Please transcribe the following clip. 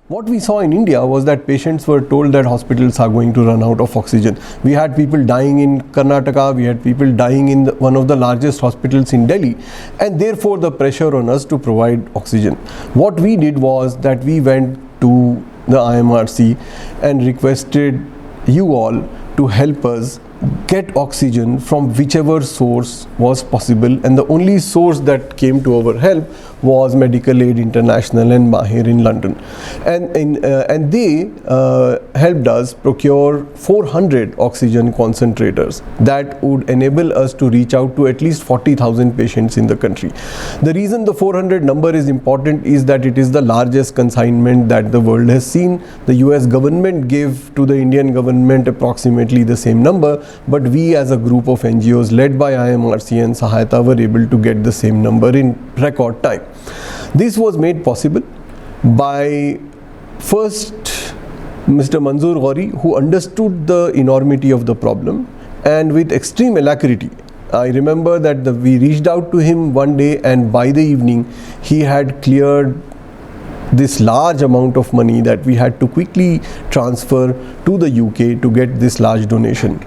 What we saw in India was that patients were told that hospitals are going to run out of oxygen. We had people dying in Karnataka, we had people dying in one of the largest hospitals in Delhi, and therefore the pressure on us to provide oxygen. What we did was that we went to the IMRC and requested you all to help us get oxygen from whichever source was possible, and the only source that came to our help was Medical Aid International and Mahir in London, and they helped us procure 400 oxygen concentrators that would enable us to reach out to at least 40,000 patients in the country. The reason the 400 number is important is that it is the largest consignment that the world has seen. The US government gave to the Indian government approximately the same number, but we as a group of NGOs led by IMRC and Sahayata were able to get the same number in record time. This was made possible by first Mr. Manzoor Ghori, who understood the enormity of the problem, and with extreme alacrity. I remember that we reached out to him one day, and by the evening he had cleared this large amount of money that we had to quickly transfer to the UK to get this large donation.